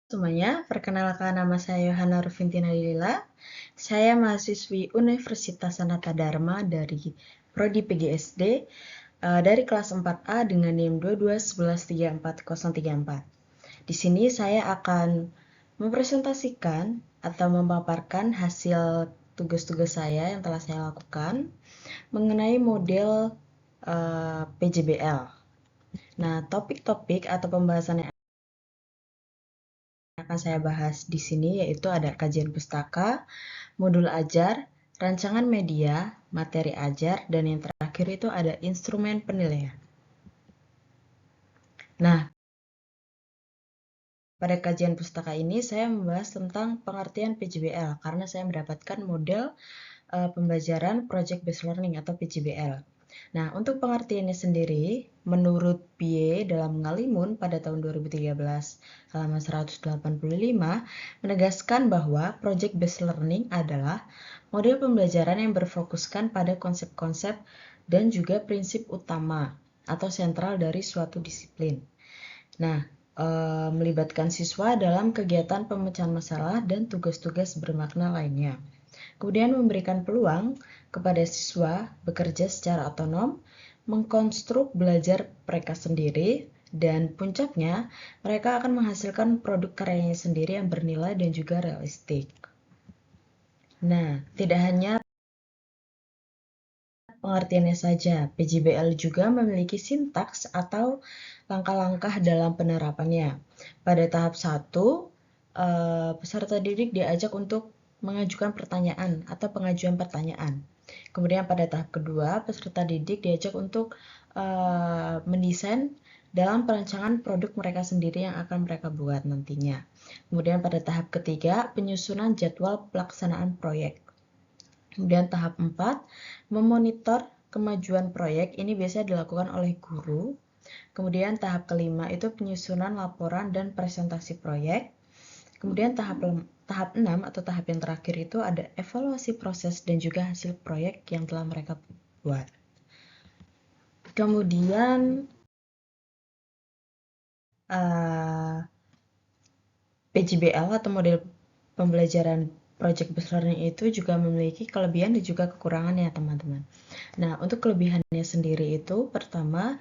Semuanya, perkenalkan nama saya Yohana Rufintina Lila. Saya mahasiswi Universitas Sanata Dharma dari Prodi PGSD dari kelas 4A dengan NIM 22113434. Di sini saya akan mempresentasikan atau memaparkan hasil tugas-tugas saya yang telah saya lakukan mengenai model PJBL. Nah, topik-topik atau pembahasan yang akan saya bahas di sini yaitu ada kajian pustaka, modul ajar, rancangan media, materi ajar, dan yang terakhir itu ada instrumen penilaian. Nah, pada kajian pustaka ini saya membahas tentang pengertian PJBL karena saya mendapatkan model pembelajaran Project Based Learning atau PJBL. Nah, untuk pengertiannya sendiri, menurut Pie dalam Ngalimun pada tahun 2013 halaman 185 menegaskan bahwa Project Based Learning adalah model pembelajaran yang berfokuskan pada konsep-konsep dan juga prinsip utama atau sentral dari suatu disiplin. Nah, melibatkan siswa dalam kegiatan pemecahan masalah dan tugas-tugas bermakna lainnya. Kemudian memberikan peluang kepada siswa bekerja secara otonom, mengkonstruk belajar mereka sendiri, dan puncaknya mereka akan menghasilkan produk karyanya sendiri yang bernilai dan juga realistik. Nah, tidak hanya pengertiannya saja, PJBL juga memiliki sintaks atau langkah-langkah dalam penerapannya. Pada tahap 1, peserta didik diajak untuk mengajukan pertanyaan atau pengajuan pertanyaan. Kemudian pada tahap kedua, peserta didik diajak untuk mendesain dalam perancangan produk mereka sendiri yang akan mereka buat nantinya. Kemudian pada tahap ketiga, penyusunan jadwal pelaksanaan proyek. Kemudian tahap 4, memonitor kemajuan proyek. Ini biasanya dilakukan oleh guru. Kemudian tahap kelima itu penyusunan laporan dan presentasi proyek. Kemudian tahap 6 atau tahap yang terakhir itu ada evaluasi proses dan juga hasil proyek yang telah mereka buat. Kemudian PJBL atau model pembelajaran Project Based Learning itu juga memiliki kelebihan dan juga kekurangannya, teman-teman. Nah, untuk kelebihannya sendiri itu, pertama,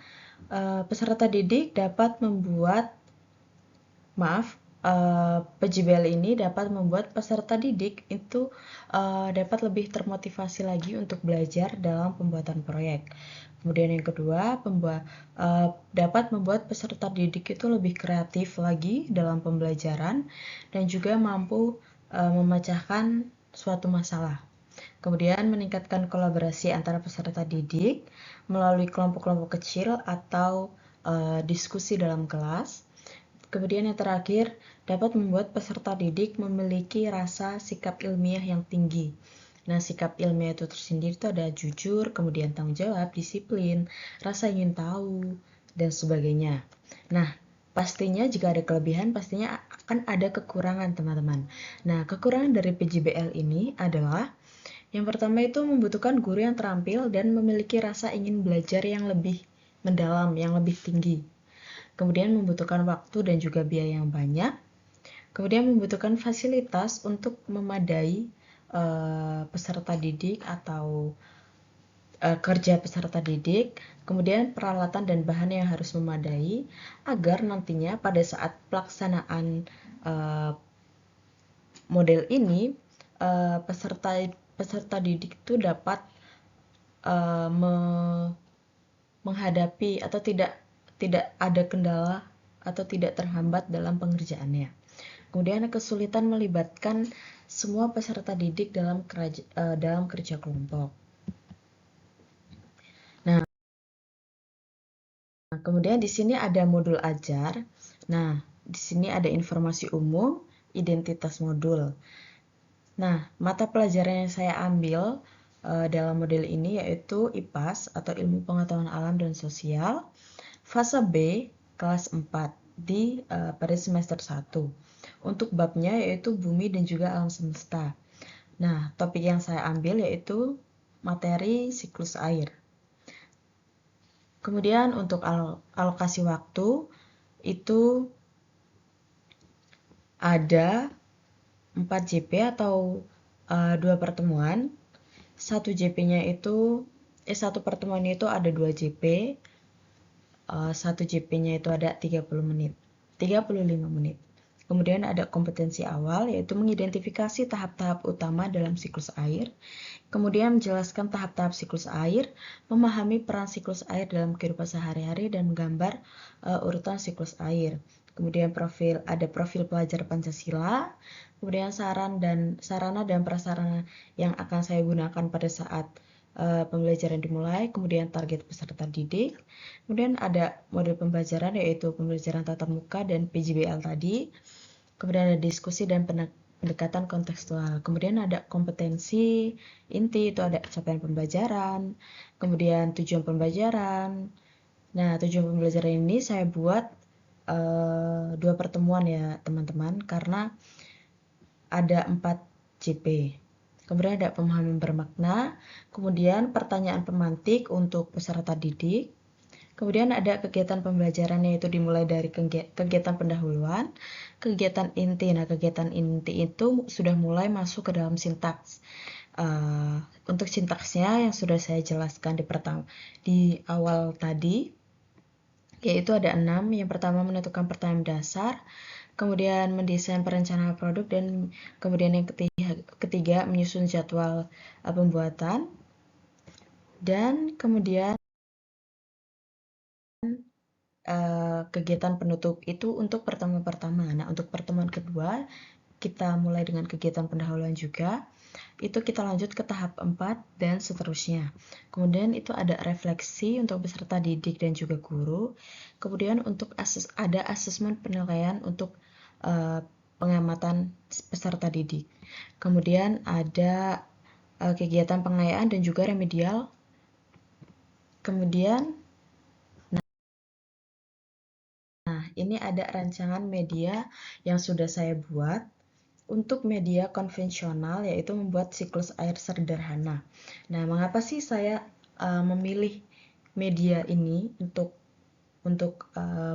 peserta didik dapat membuat, PJBL ini dapat membuat peserta didik itu dapat lebih termotivasi lagi untuk belajar dalam pembuatan proyek. Kemudian yang kedua, dapat membuat peserta didik itu lebih kreatif lagi dalam pembelajaran dan juga mampu memecahkan suatu masalah. Kemudian meningkatkan kolaborasi antara peserta didik melalui kelompok-kelompok kecil atau diskusi dalam kelas. Kemudian yang terakhir, dapat membuat peserta didik memiliki rasa sikap ilmiah yang tinggi. Nah, sikap ilmiah itu tersendiri itu ada jujur, kemudian tanggung jawab, disiplin, rasa ingin tahu, dan sebagainya. Nah, pastinya jika ada kelebihan, pastinya akan ada kekurangan, teman-teman. Nah, kekurangan dari PJBL ini adalah yang pertama itu membutuhkan guru yang terampil dan memiliki rasa ingin belajar yang lebih mendalam, yang lebih tinggi. Kemudian membutuhkan waktu dan juga biaya yang banyak. Kemudian membutuhkan fasilitas untuk memadai peserta didik atau kerja peserta didik. Kemudian peralatan dan bahan yang harus memadai agar nantinya pada saat pelaksanaan model ini peserta didik itu dapat menghadapi atau tidak ada kendala atau tidak terhambat dalam pengerjaannya. Kemudian kesulitan melibatkan semua peserta didik dalam kerja kelompok. Nah, kemudian di sini ada modul ajar. Nah, di sini ada informasi umum, identitas modul. Nah, mata pelajaran yang saya ambil dalam model ini yaitu IPAS atau Ilmu Pengetahuan Alam dan Sosial, fase B kelas 4 pada semester 1. Untuk babnya yaitu Bumi dan juga Alam Semesta. Nah, topik yang saya ambil yaitu materi siklus air. Kemudian untuk alokasi waktu itu ada 4 JP atau 2 pertemuan. Satu JP-nya itu satu pertemuan itu ada 2 JP. Satu JP-nya itu ada 35 menit. Kemudian ada kompetensi awal, yaitu mengidentifikasi tahap-tahap utama dalam siklus air. Kemudian menjelaskan tahap-tahap siklus air, memahami peran siklus air dalam kehidupan sehari-hari, dan menggambar urutan siklus air. Kemudian ada profil pelajar Pancasila, kemudian sarana dan prasarana yang akan saya gunakan pada saat pembelajaran dimulai, kemudian target peserta didik, kemudian ada model pembelajaran yaitu pembelajaran tatap muka dan PJBL tadi, kemudian ada diskusi dan pendekatan kontekstual, kemudian ada kompetensi inti, itu ada capaian pembelajaran, kemudian tujuan pembelajaran. Nah, tujuan pembelajaran ini saya buat 2 pertemuan ya teman-teman, karena ada 4 JP. Kemudian ada pemahaman bermakna, kemudian pertanyaan pemantik untuk peserta didik, kemudian ada kegiatan pembelajaran yaitu dimulai dari kegiatan pendahuluan, kegiatan inti. Nah, kegiatan inti itu sudah mulai masuk ke dalam sintaks. Untuk sintaksnya yang sudah saya jelaskan di awal tadi, yaitu ada 6. Yang pertama menentukan pertanyaan dasar, kemudian mendesain perencanaan produk, dan kemudian yang ketiga menyusun jadwal pembuatan, dan kemudian kegiatan penutup itu untuk pertemuan pertama. Nah, untuk pertemuan kedua kita mulai dengan kegiatan pendahuluan juga, itu kita lanjut ke tahap 4 dan seterusnya. Kemudian itu ada refleksi untuk peserta didik dan juga guru. Kemudian untuk ada asesmen penilaian untuk pengamatan peserta didik. Kemudian ada kegiatan pengayaan dan juga remedial. Kemudian ini ada rancangan media yang sudah saya buat untuk media konvensional, yaitu membuat siklus air sederhana. Nah, mengapa sih saya memilih media ini untuk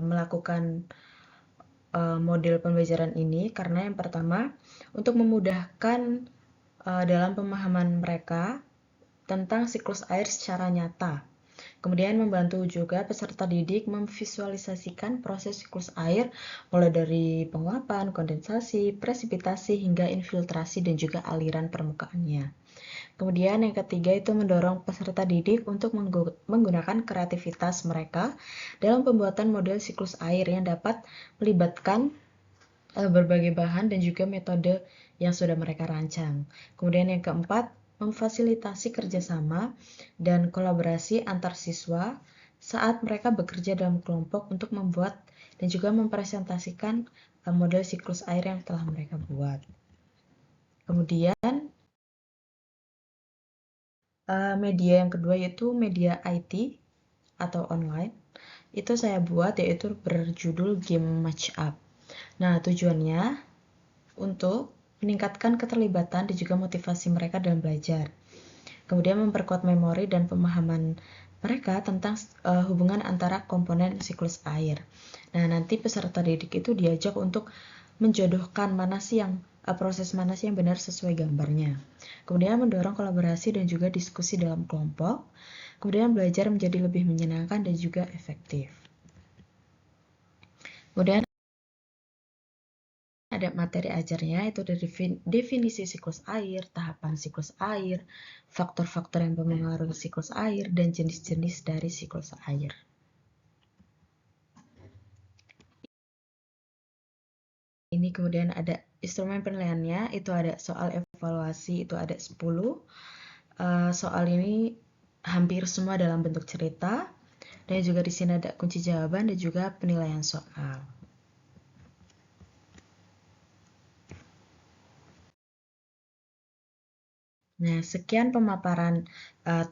melakukan model pembelajaran ini? Karena yang pertama, untuk memudahkan dalam pemahaman mereka tentang siklus air secara nyata. Kemudian membantu juga peserta didik memvisualisasikan proses siklus air mulai dari penguapan, kondensasi, presipitasi, hingga infiltrasi dan juga aliran permukaannya. Kemudian yang ketiga itu mendorong peserta didik untuk menggunakan kreativitas mereka dalam pembuatan model siklus air yang dapat melibatkan berbagai bahan dan juga metode yang sudah mereka rancang. Kemudian yang keempat, memfasilitasi kerjasama dan kolaborasi antar siswa saat mereka bekerja dalam kelompok untuk membuat dan juga mempresentasikan model siklus air yang telah mereka buat. Kemudian media yang kedua yaitu media IT atau online. Itu saya buat yaitu berjudul Game Match Up. Nah, tujuannya untuk meningkatkan keterlibatan dan juga motivasi mereka dalam belajar. Kemudian memperkuat memori dan pemahaman mereka tentang hubungan antara komponen siklus air. Nah, nanti peserta didik itu diajak untuk menjodohkan proses mana sih yang benar sesuai gambarnya. Kemudian mendorong kolaborasi dan juga diskusi dalam kelompok. Kemudian belajar menjadi lebih menyenangkan dan juga efektif. Kemudian ada materi ajarnya, itu dari definisi siklus air, tahapan siklus air, faktor-faktor yang mempengaruhi siklus air, dan jenis-jenis dari siklus air. Ini kemudian ada instrumen penilaiannya, itu ada soal evaluasi, itu ada 10. Soal ini hampir semua dalam bentuk cerita, dan juga di sini ada kunci jawaban dan juga penilaian soal. Nah, sekian pemaparan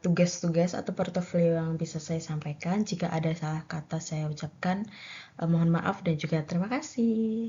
tugas-tugas atau portofolio yang bisa saya sampaikan. Jika ada salah kata saya ucapkan, mohon maaf dan juga terima kasih.